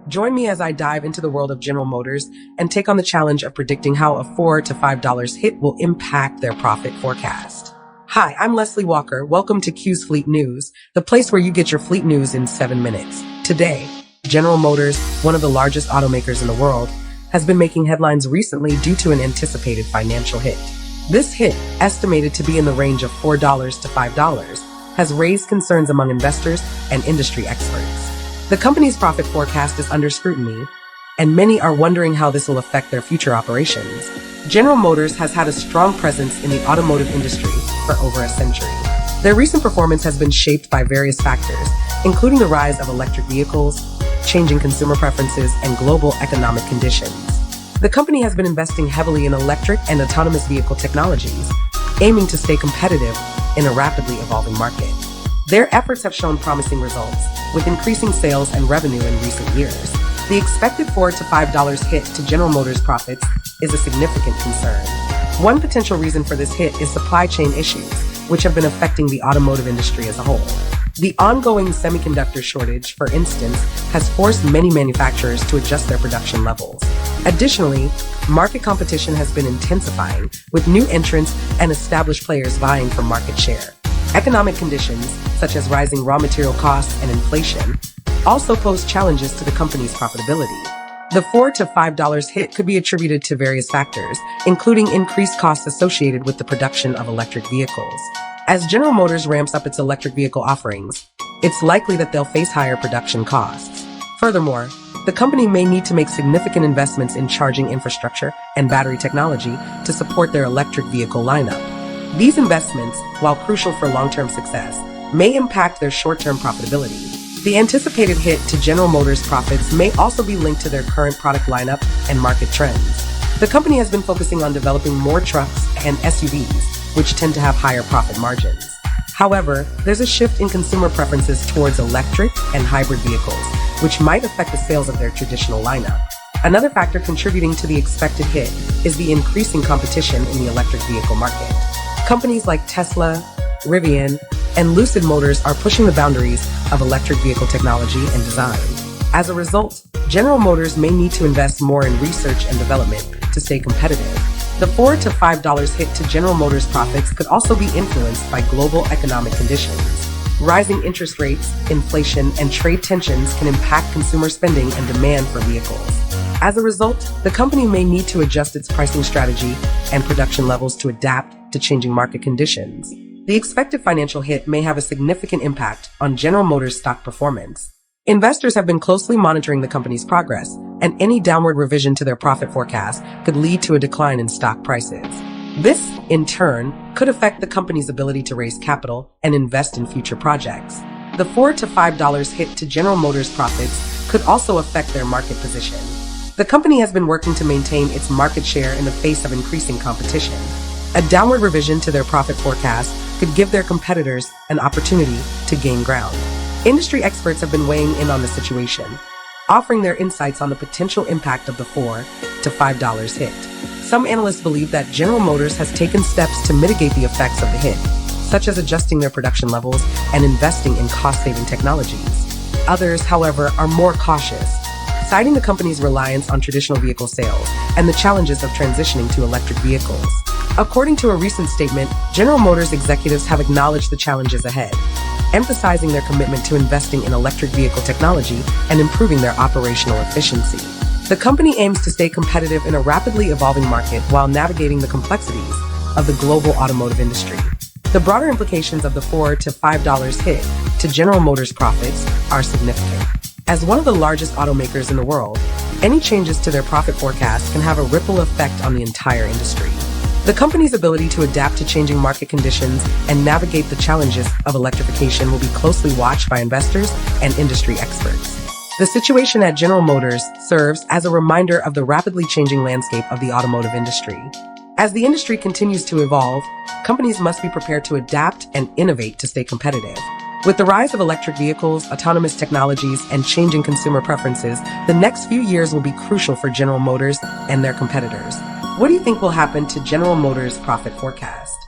Join me as I dive into the world of General Motors and take on the challenge of predicting how a $4 to $5 hit will impact their profit forecast. Hi, I'm Leslie Walker. Welcome to Q's Fleet News, the place where you get your fleet news in 7 minutes. Today, General Motors, one of the largest automakers in the world, has been making headlines recently due to an anticipated financial hit. This hit, estimated to be in the range of $4 to $5, has raised concerns among investors and industry experts. The company's profit forecast is under scrutiny, and many are wondering how this will affect their future operations. General Motors has had a strong presence in the automotive industry for over a century. Their recent performance has been shaped by various factors, including the rise of electric vehicles, changing consumer preferences, and global economic conditions. The company has been investing heavily in electric and autonomous vehicle technologies, aiming to stay competitive in a rapidly evolving market. Their efforts have shown promising results, with increasing sales and revenue in recent years. The expected $4 to $5 hit to General Motors profits is a significant concern. One potential reason for this hit is supply chain issues, which have been affecting the automotive industry as a whole. The ongoing semiconductor shortage, for instance, has forced many manufacturers to adjust their production levels. Additionally, market competition has been intensifying, with new entrants and established players vying for market share. Economic conditions, such as rising raw material costs and inflation, also pose challenges to the company's profitability. The $4 to $5 hit could be attributed to various factors, including increased costs associated with the production of electric vehicles. As General Motors ramps up its electric vehicle offerings, it's likely that they'll face higher production costs. Furthermore, the company may need to make significant investments in charging infrastructure and battery technology to support their electric vehicle lineup. These investments, while crucial for long-term success, may impact their short-term profitability. The anticipated hit to General Motors profits may also be linked to their current product lineup and market trends. The company has been focusing on developing more trucks and SUVs, which tend to have higher profit margins. However, there's a shift in consumer preferences towards electric and hybrid vehicles, which might affect the sales of their traditional lineup. Another factor contributing to the expected hit is the increasing competition in the electric vehicle market. Companies like Tesla, Rivian, and Lucid Motors are pushing the boundaries of electric vehicle technology and design. As a result, General Motors may need to invest more in research and development to stay competitive. The $4 to $5 hit to General Motors profits could also be influenced by global economic conditions. Rising interest rates, inflation, and trade tensions can impact consumer spending and demand for vehicles. As a result, the company may need to adjust its pricing strategy and production levels to adapt to changing market conditions. The expected financial hit may have a significant impact on General Motors' stock performance. Investors have been closely monitoring the company's progress, and any downward revision to their profit forecast could lead to a decline in stock prices. This, in turn, could affect the company's ability to raise capital and invest in future projects. The $4 to $5 hit to General Motors profits could also affect their market position. The company has been working to maintain its market share in the face of increasing competition. A downward revision to their profit forecast could give their competitors an opportunity to gain ground. Industry experts have been weighing in on the situation, offering their insights on the potential impact of the $4 to $5 hit. Some analysts believe that General Motors has taken steps to mitigate the effects of the hit, such as adjusting their production levels and investing in cost-saving technologies. Others, however, are more cautious, citing the company's reliance on traditional vehicle sales and the challenges of transitioning to electric vehicles. According to a recent statement, General Motors executives have acknowledged the challenges ahead, emphasizing their commitment to investing in electric vehicle technology and improving their operational efficiency. The company aims to stay competitive in a rapidly evolving market while navigating the complexities of the global automotive industry. The broader implications of the $4 to $5 hit to General Motors profits are significant. As one of the largest automakers in the world, any changes to their profit forecast can have a ripple effect on the entire industry. The company's ability to adapt to changing market conditions and navigate the challenges of electrification will be closely watched by investors and industry experts. The situation at General Motors serves as a reminder of the rapidly changing landscape of the automotive industry. As the industry continues to evolve, companies must be prepared to adapt and innovate to stay competitive. With the rise of electric vehicles, autonomous technologies, and changing consumer preferences, the next few years will be crucial for General Motors and their competitors. What do you think will happen to General Motors' profit forecast?